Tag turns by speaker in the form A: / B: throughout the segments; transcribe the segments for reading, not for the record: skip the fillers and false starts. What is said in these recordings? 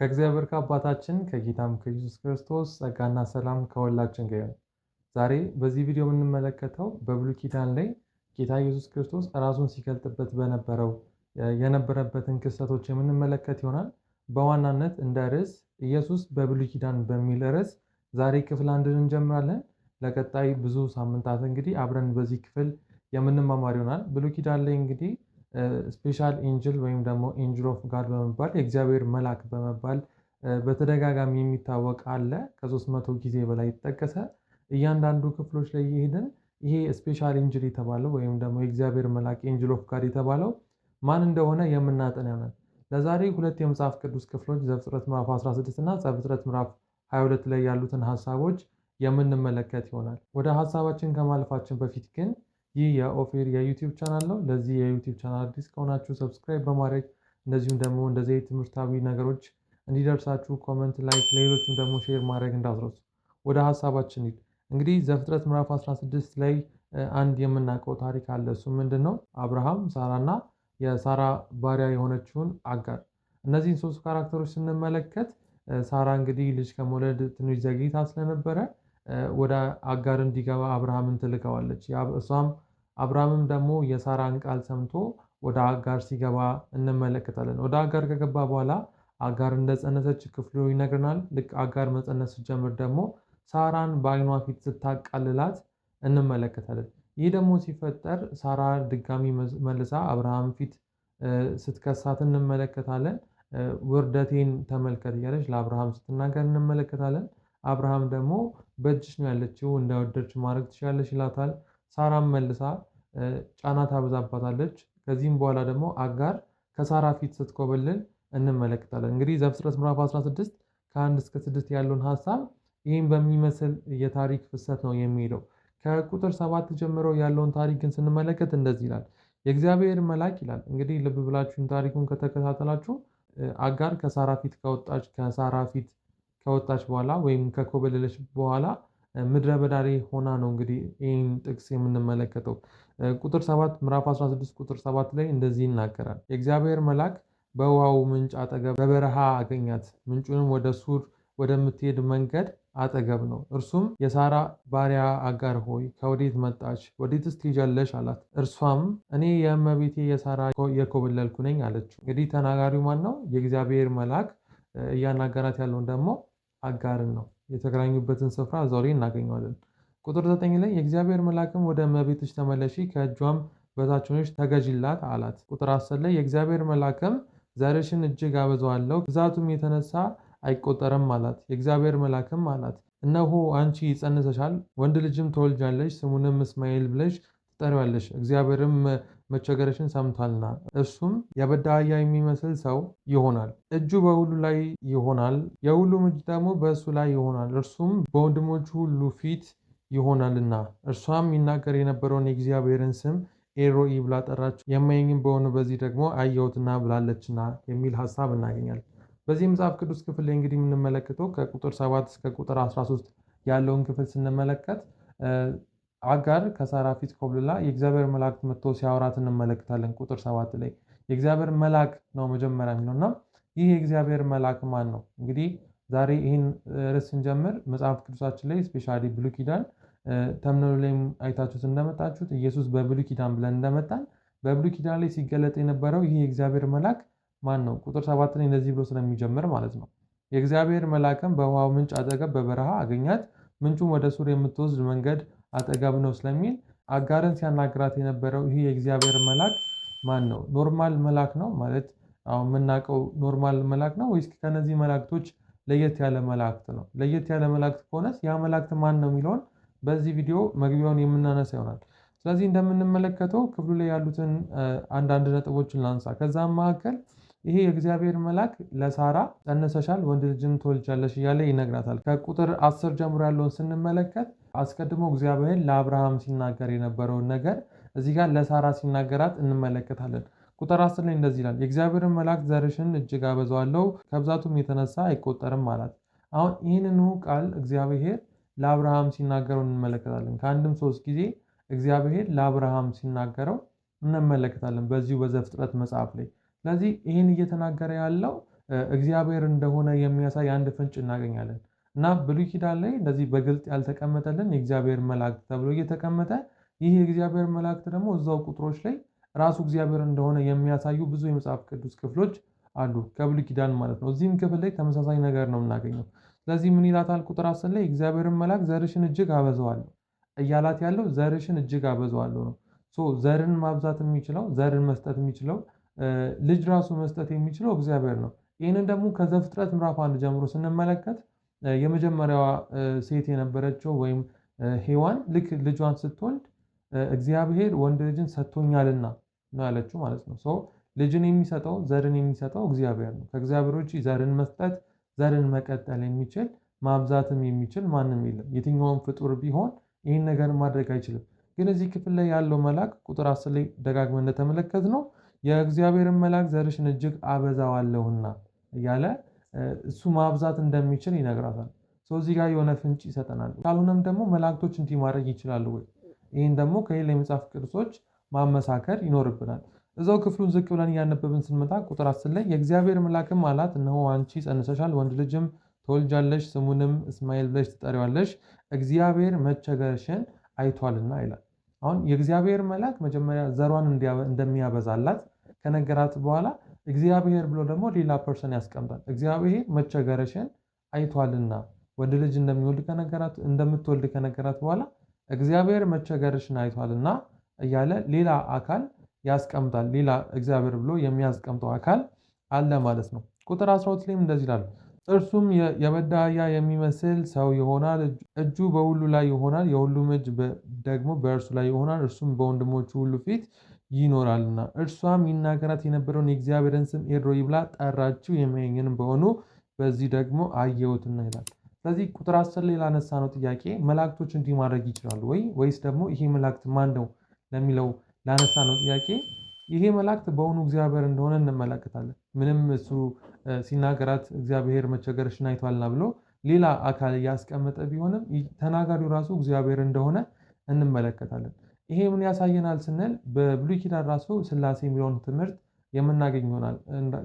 A: ከእግዚአብሔር ከአባታችን ከጌታም ከኢየሱስ ክርስቶስ ጸጋና ሰላም ከሁላችን ጋር ይሁን። ዛሬ በዚህ ቪዲዮ የምንመለከተው በብሉይ ኪዳን ላይ ጌታ ኢየሱስ ክርስቶስ ራሱን ሲገልጥበት የነበረበትን ክስተቶች የምንመለከት ይሆናል። በዋናነት እንደ ርዕስ ኢየሱስ በብሉይ ኪዳን በሚል ርዕስ ዛሬ ክፍል አንድን እንጀምራለን። ለቀጣይ ብዙ ሳምንታት እንግዲህ አብረን በዚህ ክፍል የምንማማር ይሆናል። ብሉይ ኪዳን ላይ እንግዲህ ስፔሻል ኤንጅል ወይም ደግሞ ኤንጅል ኦፍ ጋድ በመባል የእግዚአብሔር መልአክ በመባል በተደጋጋሚ የሚታወቅ አለ። ከ300 ጊዜ በላይ የተጠቀሰ እያንዳንዱ ክፍሎች ላይ ይሄድን ይሄ ስፔሻል ኤንጅል የተባለው ወይም ደግሞ የእግዚአብሔር መልአክ ኤንጅል ኦፍ ጋድ የተባለው ማን እንደሆነ የምናጠና ይሆናል። ለዛሬ ሁለት የመጽሐፍ ቅዱስ ክፍሎች ዘፍጥረት ምዕራፍ 16 እና ዘፍጥረት ምዕራፍ 22 ላይ ያሉትን ሐሳቦች የምንመለከት ይሆናል። ወደ ሐሳባችን ከማለፋችን በፊት ግን ይህ የኦፌር የዩቲዩብ ቻናል ነው። ለዚህ የዩቲዩብ ቻናል አዲስ ከሆናችሁ ሰብስክራይብ በማድረግ እንደዚሁም ደግሞ እንደዚህ ትምህርታዊ ነገሮች እንዲደርሳችሁ ኮመንት፣ ላይክ፣ ለሌሎችም ደግሞ ሼር ማድረግ እንዳትረሱ። ወደ ሐሳባችን እንግዲህ ዘፍጥረት ምዕራፍ 16 ላይ አንድ የምናውቀው ታሪክ አለ። እሱ ምንድነው? አብርሃም፣ ሳራና የሳራ ባሪያ የሆነችውን አጋር። እነዚህን ሶስት ካራክተሮች ስንመለከት ሳራ እንግዲህ ልጅ ከመውለድ ትንሽ ዘግይታ ስለነበረ ወደ አጋር እንዲገባ አብርሃምን ትልከዋለች። እሷም አብርሃምም ደግሞ የሳራን ቃል ሰምቶ ወደ አጋር ሲገባ እንመለከታለን። ወደ አጋር ከገባ በኋላ አጋር እንደጸነሰች ክፍሉ ይነግረናል። ልክ አጋር መጸነስ ስትጀምር ደግሞ ሳራን በዓይኗ ፊት ስታቃልላት እንመለከታለን። ይህ ደግሞ ሲፈጠር ሳራ ድጋሚ መልሳ አብርሃም ፊት ስትከሳት እንመለከታለን። ውርደቴን ተመልከት እያለች ለአብርሃም ስትናገር እንመለከታለን። አብርሃም ደግሞ በእጅሽ ነው ያለችው እንደወደድሽ ማድረግ ትችላለች ይላታል። ሳራም መልሳ ጫና ታበዛባታለች። ከዚህም በኋላ ደግሞ አጋር ከሳራ ፊት ስትኮበልል እንመለከታለን። እንግዲህ ዘፍጥረት ምዕራፍ 16 ከ1 እስከ 6 ያለውን ሐሳብ ይህም በሚመስል የታሪክ ፍሰት ነው የሚሄደው። ከቁጥር 7 ጀምሮ ያለውን ታሪክ ግን ስንመለከት እንደዚህ ይላል። የእግዚአብሔር መልአክ ይላል። እንግዲህ ልብ ብላችሁን ታሪኩን ከተከታተላችሁ አጋር ከሳራ ፊት ከወጣች በኋላ ወይም ከኮበለለች በኋላ ምድረ በዳ ላይ ሆና ነው እንግዲህ ይህን ጥቅስ የምንመለከተው። ቁጥር 7 ምዕራፍ 16 ቁጥር 7 ላይ እንደዚህ ይናገራል። የእግዚአብሔር መልአክ በውሃው ምንጭ አጠገብ በበረሃ አገኛት፣ ምንጩንም ወደ ሱር ወደምትሄድ መንገድ አጠገብ ነው። እርሱም የሳራ ባሪያ አጋር ሆይ ከወዴት መጣች? ወዴትስ ትሄጃለሽ? አላት። እርሷም እኔ የእመቤቴ የሳራ የኮበለልኩ ነኝ አለችው። እንግዲህ ተናጋሪው ማን ነው? የእግዚአብሔር መልአክ እያናገራት ያለውን ደግሞ አጋርን ነው። የተገናኙበትን ስፍራ እዛው ላይ እናገኘዋለን። ቁጥር 9 ላይ የእግዚአብሔር መልአክም ወደ እመቤትሽ ተመለሺ፣ ከእጇም በታች ሆነሽ ተገዢላት አላት። ቁጥር 10 ላይ የእግዚአብሔር መልአክም ዘርሽን እጅግ አበዛዋለሁ፣ ብዛቱም የተነሳ አይቆጠርም አላት። የእግዚአብሔር መልአክም አላት፣ እነሆ አንቺ ጸንሰሻል፣ ወንድ ልጅም ትወልጃለሽ፣ ስሙንም እስማኤል ብለሽ ትጠሪዋለሽ፣ እግዚአብሔርም መቸገርሽን ሰምቷልና፣ እርሱም የበዳ አህያ የሚመስል ሰው ይሆናል፣ እጁ በሁሉ ላይ ይሆናል፣ የሁሉም እጅ ደግሞ በእሱ ላይ ይሆናል፣ እርሱም በወንድሞቹ ሁሉ ፊት ይሆናልና። እርሷም ይናገር የነበረውን የእግዚአብሔርን ስም ኤልሮኢ ብላ ጠራችው፣ የማየኝም በሆነ በዚህ ደግሞ አየሁትና ብላለችና የሚል ሐሳብ እናገኛለን። በዚህ መጽሐፍ ቅዱስ ክፍል ላይ እንግዲህ የምንመለከተው ከቁጥር 7 እስከ ቁጥር 13 ያለውን ክፍል ስንመለከት አጋር ከሳራ ፊት ኮብልላ የእግዚአብሔር መልአክ መጥቶ ሲያወራት እንመለከታለን። ቁጥር 7 ላይ የእግዚአብሔር መልአክ ነው መጀመሪያ የሚለውና ይህ የእግዚአብሔር መልአክ ማን ነው? እንግዲህ ዛሬ ይህን ርዕስ ስንጀምር መጽሐፍ ቅዱሳችን ላይ ስፔሻሊ ብሉይ ኪዳን ተምነሉ ላይም አይታችሁት እንደመጣችሁት ኢየሱስ በብሉይ ኪዳን ብለን እንደመጣን በብሉይ ኪዳን ላይ ሲገለጥ የነበረው ይህ የእግዚአብሔር መልአክ ማን ነው? ቁጥር 7 ላይ እንደዚህ ብሎ ስለሚጀምር ማለት ነው። የእግዚአብሔር መልአክም በውሃው ምንጭ አጠገብ በበረሃ አገኛት፣ ምንጩም ወደ ሱር የምትወስድ መንገድ አጠገብ ነው ስለሚል አጋርን ሲያናግራት የነበረው ይህ የእግዚአብሔር መልአክ ማን ነው? ኖርማል መልአክ ነው ማለት አሁን የምናውቀው ኖርማል መልአክ ነው ወይስ ከነዚህ መላእክቶች ለየት ያለ መላእክት ነው? ለየት ያለ መላእክት ከሆነስ ያ መላእክት ማን ነው የሚለውን በዚህ ቪዲዮ መግቢያውን የምናነሳ ይሆናል። ስለዚህ እንደምንመለከተው ክፍሉ ላይ ያሉትን አንዳንድ ነጥቦችን ላንሳ። ከዛም መካከል ይሄ የእግዚአብሔር መልአክ ለሳራ ጸንሰሻል፣ ወንድ ልጅም ትወልጃለሽ እያለ ይነግራታል። ከቁጥር 10 ጀምሮ ያለውን ስንመለከት አስቀድሞ እግዚአብሔር ለአብርሃም ሲናገር የነበረውን ነገር እዚህ ጋር ለሳራ ሲናገራት እንመለከታለን። ቁጥር 10 ላይ እንደዚህ ይላል፣ የእግዚአብሔርን መልአክ ዘርሽን እጅግ አበዛዋለሁ፣ ከብዛቱም የተነሳ አይቆጠርም አላት። አሁን ይህንኑ ቃል እግዚአብሔር ለአብርሃም ሲናገረው እንመለከታለን። ከአንድም 3 ጊዜ እግዚአብሔር ለአብርሃም ሲናገረው እንመለከታለን በዚሁ በዘፍጥረት መጽሐፍ ላይ። ስለዚህ ይህን እየተናገረ ያለው እግዚአብሔር እንደሆነ የሚያሳይ አንድ ፍንጭ እናገኛለን። እና ብሉይ ኪዳን ላይ እንደዚህ በግልጽ ያልተቀመጠልን የእግዚአብሔር መላእክት ተብሎ እየተቀመጠ ይህ የእግዚአብሔር መላእክት ደግሞ እዛው ቁጥሮች ላይ ራሱ እግዚአብሔር እንደሆነ የሚያሳዩ ብዙ የመጽሐፍ ቅዱስ ክፍሎች አሉ፣ ከብሉይ ኪዳን ማለት ነው። እዚህም ክፍል ላይ ተመሳሳይ ነገር ነው የምናገኘው። ስለዚህ ምን ይላታል? ቁጥር 10 ላይ እግዚአብሔርን መልአክ ዘርሽን እጅግ አበዛዋለሁ እያላት ያለው ዘርሽን እጅግ አበዛዋለሁ ነው። ዘርን ማብዛት የሚችለው ዘርን መስጠት የሚችለው ልጅ ራሱ መስጠት የሚችለው እግዚአብሔር ነው። ይህንን ደግሞ ከዘፍጥረት ምዕራፍ 1 ጀምሮ ስንመለከት የመጀመሪያዋ ሴት የነበረችው ወይም ሔዋን ልክ ልጇን ስትወልድ እግዚአብሔር ወንድ ልጅን ሰጥቶኛልና ነው ያለችው ማለት ነው። ልጅን የሚሰጠው ዘርን የሚሰጠው እግዚአብሔር ነው። ከእግዚአብሔር ውጪ ዘርን መስጠት ዘርን መቀጠል የሚችል ማብዛትም የሚችል ማንም የለም። የትኛውም ፍጡር ቢሆን ይህን ነገር ማድረግ አይችልም። ግን እዚህ ክፍል ላይ ያለው መልአክ ቁጥር 10 ላይ ደጋግመን እንደተመለከትነው የእግዚአብሔርን መልአክ ዘርሽን እጅግ አበዛዋለሁና እያለ እሱ ማብዛት እንደሚችል ይነግራታል። እዚህ ጋር የሆነ ፍንጭ ይሰጠናል። ካልሆነም ደግሞ መላእክቶች እንዲህ ማድረግ ይችላሉ ወይ? ይህን ደግሞ ከሌላ የመጽሐፍ ቅዱሶች ማመሳከር ይኖርብናል። እዛው ክፍሉን ዝቅ ብለን እያነበብን ስንመጣ ቁጥር 10 ላይ የእግዚአብሔር መልአክም አላት፣ እነሆ አንቺ ጸንሰሻል፣ ወንድ ልጅም ትወልጃለሽ፣ ስሙንም እስማኤል ብለሽ ትጠሪዋለሽ፣ እግዚአብሔር መቸገርሽን አይቷልና ይላል። አሁን የእግዚአብሔር መልአክ መጀመሪያ ዘሯን እንደሚያበዛላት ከነገራት በኋላ እግዚአብሔር ብሎ ደግሞ ሌላ ፐርሰን ያስቀምጣል። እግዚአብሔር መቸገርሽን አይቷልና ወንድ ልጅ እንደምትወልድ ከነገራት በኋላ እግዚአብሔር መቸገርሽን አይቷልና እያለ ሌላ አካል ያስቀምጣል። ሌላ እግዚአብሔር ብሎ የሚያስቀምጠው አካል አለ ማለት ነው። ቁጥር 12 ላይም እንደዚህ ይላል፣ እርሱም የበዳ አህያ የሚመስል ሰው ይሆናል፣ እጁ በሁሉ ላይ ይሆናል፣ የሁሉም እጅ ደግሞ በእርሱ ላይ ይሆናል፣ እርሱም በወንድሞቹ ሁሉ ፊት ይኖራልና። እርሷም ይናገራት የነበረውን የእግዚአብሔርን ስም ኤልሮኢ ብላ ጠራችው፣ የሚያየኝንም በሆኑ በዚህ ደግሞ አየሁትና ይላል። ስለዚህ ቁጥር 10 ላይ ላነሳ ነው ጥያቄ መላእክቶች እንዲህ ማድረግ ይችላሉ ወይስ ደግሞ ይሄ መላእክት ማን ነው ለሚለው ላነሳ ነው ጥያቄ ይሄ መላእክት በእውኑ እግዚአብሔር እንደሆነ እንመለከታለን። ምንም እሱ ሲናገራት እግዚአብሔር መቸገርሽን አይቷልና ብሎ ሌላ አካል እያስቀመጠ ቢሆንም ተናጋሪው ራሱ እግዚአብሔር እንደሆነ እንመለከታለን። ይሄ ምን ያሳየናል ስንል በብሉይ ኪዳን ራሱ ሥላሴ የሚለውን ትምህርት የምናገኝ ይሆናል።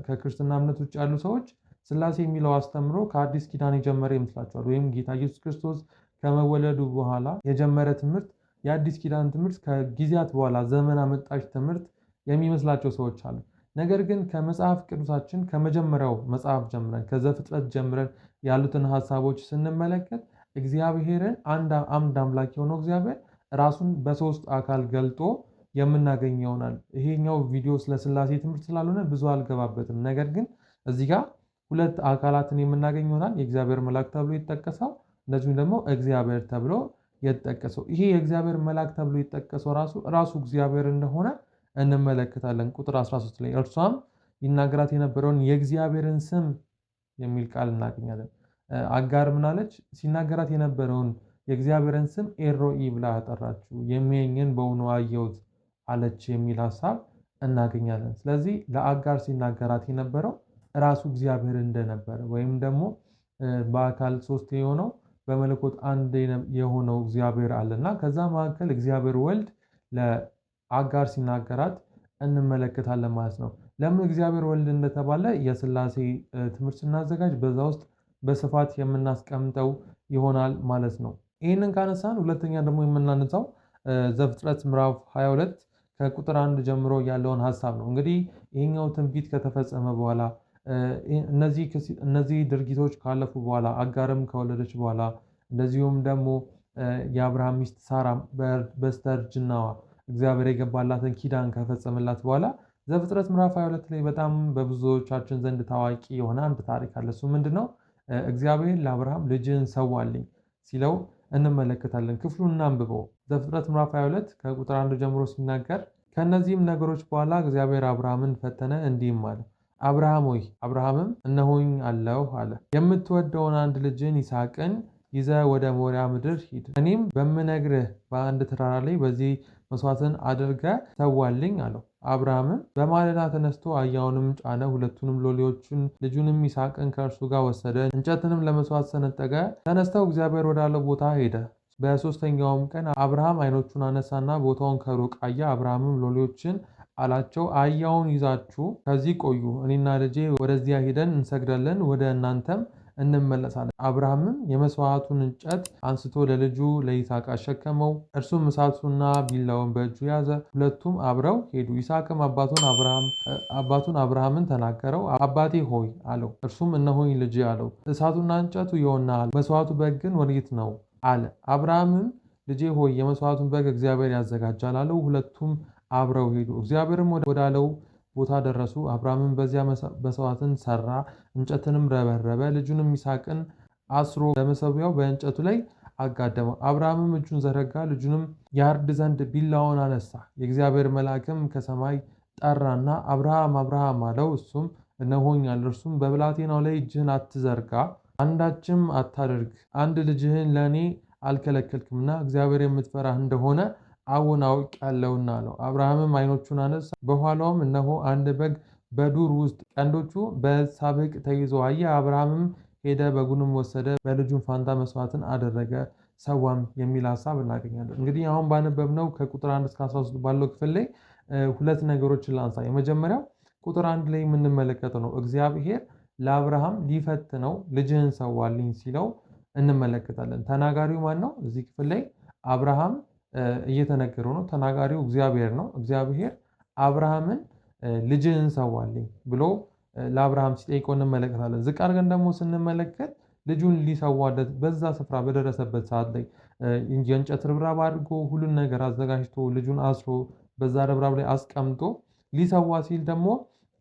A: ከክርስትና እምነት ውጭ ያሉ ሰዎች ሥላሴ የሚለው አስተምሮ ከአዲስ ኪዳን የጀመረ ይመስላቸዋል። ወይም ጌታ ኢየሱስ ክርስቶስ ከመወለዱ በኋላ የጀመረ ትምህርት የአዲስ ኪዳን ትምህርት ከጊዜያት በኋላ ዘመን አመጣሽ ትምህርት የሚመስላቸው ሰዎች አሉ። ነገር ግን ከመጽሐፍ ቅዱሳችን ከመጀመሪያው መጽሐፍ ጀምረን ከዘፍጥረት ጀምረን ያሉትን ሐሳቦች ስንመለከት እግዚአብሔርን አንድ አምላክ የሆነው እግዚአብሔር ራሱን በሶስት አካል ገልጦ የምናገኝ ይሆናል። ይሄኛው ቪዲዮ ስለ ሥላሴ ትምህርት ስላልሆነ ብዙ አልገባበትም። ነገር ግን እዚህ ጋር ሁለት አካላትን የምናገኝ ይሆናል። የእግዚአብሔር መልአክ ተብሎ የተጠቀሰው እንደዚሁም ደግሞ እግዚአብሔር ተብሎ የተጠቀሰው ይሄ የእግዚአብሔር መልአክ ተብሎ የተጠቀሰው ራሱ እግዚአብሔር እንደሆነ እንመለከታለን። ቁጥር 13 ላይ እርሷም ይናገራት የነበረውን የእግዚአብሔርን ስም የሚል ቃል እናገኛለን። አጋር ምናለች? ሲናገራት የነበረውን የእግዚአብሔርን ስም ኤልሮኢ ብላ ጠራችው፣ የሚያየኝን በእውኑ አየሁት አለች የሚል ሐሳብ እናገኛለን። ስለዚህ ለአጋር ሲናገራት የነበረው ራሱ እግዚአብሔር እንደነበረ ወይም ደግሞ በአካል ሶስት የሆነው በመለኮት አንድ የሆነው እግዚአብሔር አለና ከዛ መካከል እግዚአብሔር ወልድ ለአጋር ሲናገራት እንመለከታለን ማለት ነው። ለምን እግዚአብሔር ወልድ እንደተባለ የሥላሴ ትምህርት ስናዘጋጅ በዛ ውስጥ በስፋት የምናስቀምጠው ይሆናል ማለት ነው። ይህንን ካነሳን ሁለተኛ ደግሞ የምናነሳው ዘፍጥረት ምዕራፍ 22 ከቁጥር 1 ጀምሮ ያለውን ሐሳብ ነው። እንግዲህ ይሄኛው ትንቢት ከተፈጸመ በኋላ እነዚህ ድርጊቶች ካለፉ በኋላ አጋርም ከወለደች በኋላ እንደዚሁም ደግሞ የአብርሃም ሚስት ሳራ በስተርጅናዋ እግዚአብሔር የገባላትን ኪዳን ከፈጸመላት በኋላ ዘፍጥረት ምዕራፍ 22 ላይ በጣም በብዙዎቻችን ዘንድ ታዋቂ የሆነ አንድ ታሪክ አለ። እሱ ምንድነው? እግዚአብሔር ለአብርሃም ልጅን ሰዋልኝ ሲለው እንመለከታለን። ክፍሉን እናንብበው። ዘፍጥረት ምዕራፍ 22 ከቁጥር 1 ጀምሮ ሲናገር ከእነዚህም ነገሮች በኋላ እግዚአብሔር አብርሃምን ፈተነ እንዲህም አለ፣ አብርሃም ሆይ። አብርሃምም እነሆኝ አለሁ አለ። የምትወደውን አንድ ልጅን ይስሐቅን ይዘህ ወደ ሞሪያ ምድር ሂድ፣ እኔም በምነግርህ በአንድ ተራራ ላይ በዚህ መስዋዕትን አድርገህ ሰዋልኝ አለው። አብርሃምም በማለዳ ተነስቶ አህያውንም ጫነ፣ ሁለቱንም ሎሌዎቹን፣ ልጁንም ይስሐቅን ከእርሱ ጋር ወሰደ፣ እንጨትንም ለመስዋዕት ሰነጠቀ። ተነስተው እግዚአብሔር ወዳለው ቦታ ሄደ። በሦስተኛውም ቀን አብርሃም ዓይኖቹን አነሳና ቦታውን ከሩቅ አየ። አብርሃምም ሎሌዎችን አላቸው። አህያውን ይዛችሁ ከዚህ ቆዩ፣ እኔና ልጄ ወደዚያ ሄደን እንሰግዳለን፣ ወደ እናንተም እንመለሳለን። አብርሃምም የመስዋዕቱን እንጨት አንስቶ ለልጁ ለይስሐቅ አሸከመው። እርሱም እሳቱና ቢላውን በእጁ ያዘ። ሁለቱም አብረው ሄዱ። ይስሐቅም አባቱን አብርሃምን ተናገረው። አባቴ ሆይ አለው። እርሱም እነሆኝ ልጄ አለው። እሳቱና እንጨቱ ይሆናል፣ መስዋዕቱ በግ ግን ወዴት ነው አለ። አብርሃምም ልጄ ሆይ የመስዋዕቱን በግ እግዚአብሔር ያዘጋጃል አለው። ሁለቱም አብረው ሄዱ። እግዚአብሔርም ወዳለው ቦታ ደረሱ። አብርሃምም በዚያ መስዋዕትን ሰራ፣ እንጨትንም ረበረበ፣ ልጁንም ይስሐቅን አስሮ በመሰዊያው በእንጨቱ ላይ አጋደመው። አብርሃምም እጁን ዘረጋ፣ ልጁንም ያርድ ዘንድ ቢላውን አነሳ። የእግዚአብሔር መልአክም ከሰማይ ጠራና አብርሃም አብርሃም አለው። እሱም እነሆኛል። እርሱም በብላቴናው ላይ እጅህን አትዘርጋ፣ አንዳችም አታድርግ፣ አንድ ልጅህን ለእኔ አልከለከልክምና እግዚአብሔር የምትፈራህ እንደሆነ አሁን አውቄአለሁና አለው። አብርሃምም ዓይኖቹን አነሳ፣ በኋላውም እነሆ አንድ በግ በዱር ውስጥ ቀንዶቹ በሳቤቅ ተይዞ አየ። አብርሃምም ሄደ፣ በጉንም ወሰደ፣ በልጁም ፋንታ መስዋዕትን አደረገ፣ ሰዋም የሚል ሀሳብ እናገኛለን። እንግዲህ አሁን ባነበብነው ከቁጥር 1 እስከ 13 ባለው ክፍል ላይ ሁለት ነገሮችን ላንሳ። የመጀመሪያው ቁጥር 1 ላይ የምንመለከተው ነው። እግዚአብሔር ለአብርሃም ሊፈትነው ልጅህን ሰዋልኝ ሲለው እንመለከታለን። ተናጋሪው ማን ነው? እዚህ ክፍል ላይ አብርሃም እየተነገረው ነው። ተናጋሪው እግዚአብሔር ነው። እግዚአብሔር አብርሃምን ልጅህን ሰዋልኝ ብሎ ለአብርሃም ሲጠይቀው እንመለከታለን። ዝቅ አድርገን ደግሞ ስንመለከት ልጁን ሊሰዋለት በዛ ስፍራ በደረሰበት ሰዓት ላይ የእንጨት ርብራብ አድርጎ ሁሉን ነገር አዘጋጅቶ ልጁን አስሮ በዛ ርብራብ ላይ አስቀምጦ ሊሰዋ ሲል ደግሞ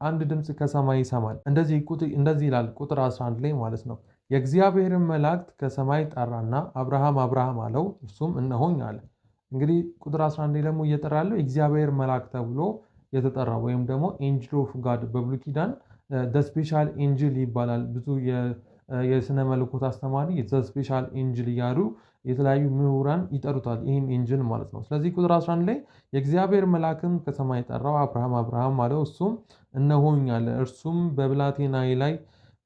A: አንድ ድምፅ ከሰማይ ይሰማል። እንደዚህ ይላል ቁጥር 11 ላይ ማለት ነው። የእግዚአብሔርን መላእክት ከሰማይ ጠራና አብርሃም አብርሃም አለው። እርሱም እነሆኝ አለ። እንግዲህ ቁጥር 11 ደግሞ እየጠራ ያለው የእግዚአብሔር መልአክ ተብሎ የተጠራ ወይም ደግሞ ኤንጅል ኦፍ ጋድ በብሉይ ኪዳን ስፔሻል ኤንጅል ይባላል። ብዙ የስነ መለኮት አስተማሪ ስፔሻል ኤንጅል እያሉ የተለያዩ ምሁራን ይጠሩታል ይህን ኤንጅል ማለት ነው። ስለዚህ ቁጥር 11 ላይ የእግዚአብሔር መልአክም ከሰማይ ጠራው፣ አብርሃም አብርሃም አለው። እሱም እነሆኝ አለ። እርሱም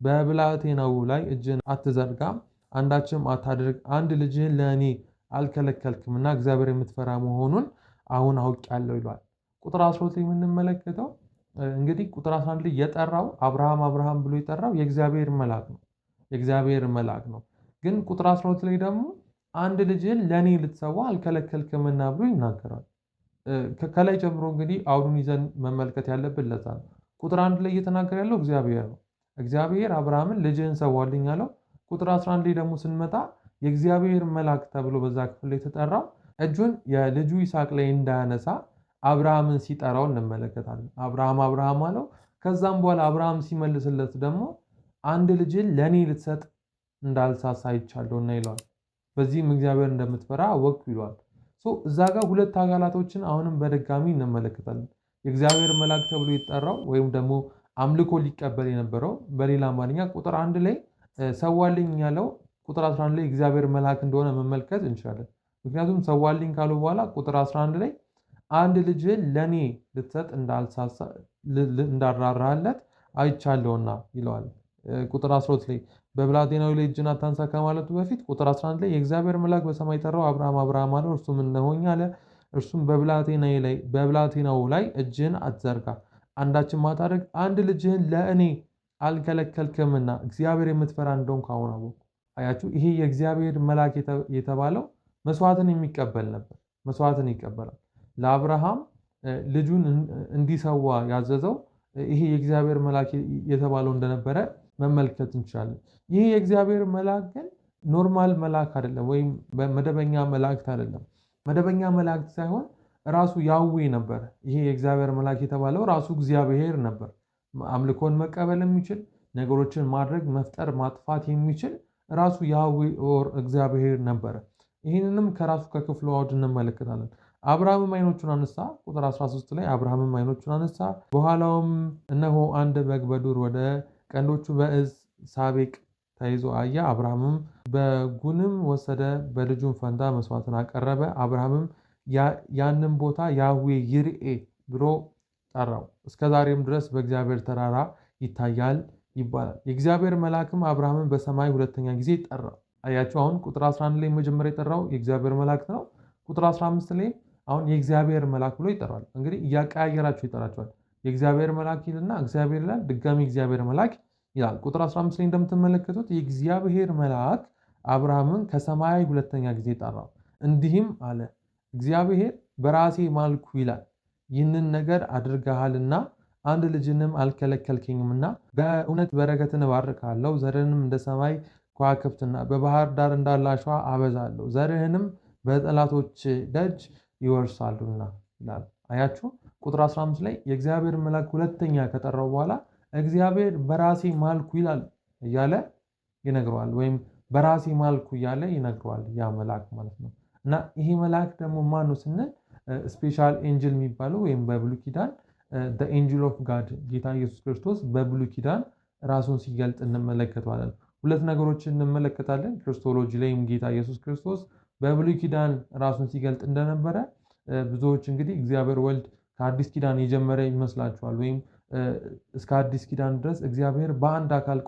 A: በብላቴናው ላይ እጅን አትዘርጋ፣ አንዳችም አታድርግ፣ አንድ ልጅህን ለእኔ አልከለከልክምና እግዚአብሔር የምትፈራ መሆኑን አሁን አውቄአለሁ ይሏል። ቁጥር 12 ላይ የምንመለከተው እንግዲህ ቁጥር 11 ላይ የጠራው አብርሃም አብርሃም ብሎ የጠራው የእግዚአብሔር መልአክ ነው። ግን ቁጥር 12 ላይ ደግሞ አንድ ልጅህን ለእኔ ልትሰዋ አልከለከልክምና ብሎ ይናገራል። ከላይ ጀምሮ እንግዲህ አውዱን ይዘን መመልከት ያለብን ለዛ ነው። ቁጥር 1 ላይ እየተናገረ ያለው እግዚአብሔር ነው። እግዚአብሔር አብርሃምን ልጅህን ሰዋልኝ አለው። ቁጥር 11 ላይ ደግሞ ስንመጣ የእግዚአብሔር መልአክ ተብሎ በዛ ክፍል ላይ የተጠራው እጁን የልጁ ይስሐቅ ላይ እንዳያነሳ አብርሃምን ሲጠራው እንመለከታለን። አብርሃም አብርሃም አለው። ከዛም በኋላ አብርሃም ሲመልስለት ደግሞ አንድ ልጅን ለእኔ ልትሰጥ እንዳልሳሳ አይቻለሁና ይለዋል። በዚህም እግዚአብሔር እንደምትፈራ አወቅሁ ይለዋል። እዛ ጋር ሁለት አካላቶችን አሁንም በድጋሚ እንመለከታለን። የእግዚአብሔር መልአክ ተብሎ የተጠራው ወይም ደግሞ አምልኮ ሊቀበል የነበረው በሌላ አማርኛ ቁጥር 1 ላይ ሰዋልኝ ያለው ቁጥር 11 ላይ እግዚአብሔር መልአክ እንደሆነ መመልከት እንችላለን። ምክንያቱም ሰዋልኝ ካሉ በኋላ ቁጥር 11 ላይ አንድ ልጅህን ለእኔ ልትሰጥ እንዳራራለት አይቻለሁና ይለዋል። ቁጥር 12 ላይ በብላቴናው ላይ እጅን አታንሳ ከማለቱ በፊት ቁጥር 11 ላይ የእግዚአብሔር መልአክ በሰማይ ጠራው፣ አብርሃም አብርሃም አለው። እርሱም እነሆኝ አለ። እርሱም በብላቴናው ላይ እጅህን አትዘርጋ፣ አንዳችም አታድርግ፣ አንድ ልጅህን ለእኔ አልከለከልክምና እግዚአብሔር የምትፈራ እንደሆንክ አሁን አወቅሁ። አያችሁ፣ ይሄ የእግዚአብሔር መልአክ የተባለው መስዋዕትን የሚቀበል ነበር። መስዋዕትን ይቀበላል። ለአብርሃም ልጁን እንዲሰዋ ያዘዘው ይሄ የእግዚአብሔር መልአክ የተባለው እንደነበረ መመልከት እንችላለን። ይህ የእግዚአብሔር መልአክ ግን ኖርማል መልአክ አይደለም፣ ወይም መደበኛ መላእክት አይደለም። መደበኛ መላእክት ሳይሆን ራሱ ያህዌ ነበር። ይሄ የእግዚአብሔር መልአክ የተባለው ራሱ እግዚአብሔር ነበር። አምልኮን መቀበል የሚችል ነገሮችን ማድረግ፣ መፍጠር፣ ማጥፋት የሚችል ራሱ ያህዌ ኦር እግዚአብሔር ነበረ። ይህንንም ከራሱ ከክፍሉ አውድ እንመለከታለን። አብርሃምም ዓይኖቹን አነሳ። ቁጥር 13 ላይ አብርሃምም ዓይኖቹን አነሳ፣ በኋላውም እነሆ አንድ በግ በዱር ወደ ቀንዶቹ በዕፀ ሳቤቅ ተይዞ አየ። አብርሃምም በጉንም ወሰደ፣ በልጁም ፈንታ መስዋዕትን አቀረበ። አብርሃምም ያንን ቦታ ያህዌ ይርኤ ብሎ ጠራው። እስከዛሬም ድረስ በእግዚአብሔር ተራራ ይታያል ይባላል። የእግዚአብሔር መልአክም አብርሃምን በሰማይ ሁለተኛ ጊዜ ጠራው። አያችሁ፣ አሁን ቁጥር 11 ላይ መጀመሪያ የጠራው የእግዚአብሔር መልአክ ነው። ቁጥር 15 ላይ አሁን የእግዚአብሔር መልአክ ብሎ ይጠራዋል። እንግዲህ እያቀያየራቸው ይጠራቸዋል። የእግዚአብሔር መልአክ ይልና እግዚአብሔር ይላል፣ ድጋሚ እግዚአብሔር መልአክ ይላል። ቁጥር 15 ላይ እንደምትመለከቱት የእግዚአብሔር መልአክ አብርሃምን ከሰማይ ሁለተኛ ጊዜ ጠራው፣ እንዲህም አለ፣ እግዚአብሔር በራሴ ማልኩ ይላል፣ ይህንን ነገር አድርገሃልና አንድ ልጅንም አልከለከልከኝምና በእውነት በረከትን እባርካለሁ፣ ዘርህንም እንደ ሰማይ ከዋክብትና በባህር ዳር እንዳለ አሸዋ አበዛለሁ፣ ዘርህንም በጠላቶች ደጅ ይወርሳሉና ይላል። አያችሁ ቁጥር 15 ላይ የእግዚአብሔር መልአክ ሁለተኛ ከጠራው በኋላ እግዚአብሔር በራሴ ማልኩ ይላል እያለ ይነግረዋል። ወይም በራሴ ማልኩ እያለ ይነግረዋል ያ መልአክ ማለት ነው። እና ይሄ መልአክ ደግሞ ማን ነው ስንል ስፔሻል ኤንጅል የሚባለው ወይም በብሉይ ኪዳን ኤንጅል ኦፍ ጋድ ጌታ ኢየሱስ ክርስቶስ በብሉይ ኪዳን ራሱን ሲገልጥ እንመለከተዋለን። ሁለት ነገሮችን እንመለከታለን። ክርስቶሎጂ ላይም ጌታ ኢየሱስ ክርስቶስ በብሉይ ኪዳን ራሱን ሲገልጥ እንደነበረ ብዙዎች እንግዲህ እግዚአብሔር ወልድ ከአዲስ ኪዳን የጀመረ ይመስላችኋል። ወይም እስከ አዲስ ኪዳን ድረስ እግዚአብሔር በአንድ አካል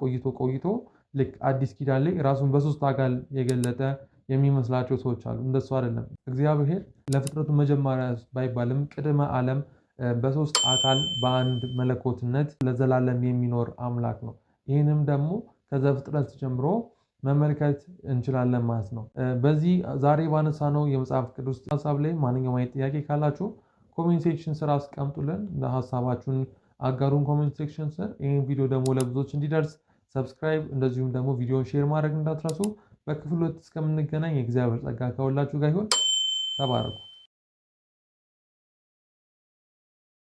A: ቆይቶ ልክ አዲስ ኪዳን ላይ ራሱን በሶስት አካል የገለጠ የሚመስላቸው ሰዎች አሉ። እንደሱ አይደለም። እግዚአብሔር ለፍጥረቱ መጀመሪያ ባይባልም ቅድመ ዓለም በሶስት አካል በአንድ መለኮትነት ለዘላለም የሚኖር አምላክ ነው። ይህንም ደግሞ ከዘፍጥረት ጀምሮ መመልከት እንችላለን ማለት ነው። በዚህ ዛሬ ባነሳነው የመጽሐፍ ቅዱስ ሀሳብ ላይ ማንኛውም አይነት ጥያቄ ካላችሁ ኮሜንት ሴክሽን ስር አስቀምጡልን። ሀሳባችሁን አጋሩን ኮሜንት ሴክሽን ስር። ይህን ቪዲዮ ደግሞ ለብዙዎች እንዲደርስ ሰብስክራይብ፣ እንደዚሁም ደግሞ ቪዲዮን ሼር ማድረግ እንዳትረሱ። በክፍል 2 እስከምንገናኝ የእግዚአብሔር ጸጋ ከሁላችሁ ጋር ይሁን። ተባረኩ።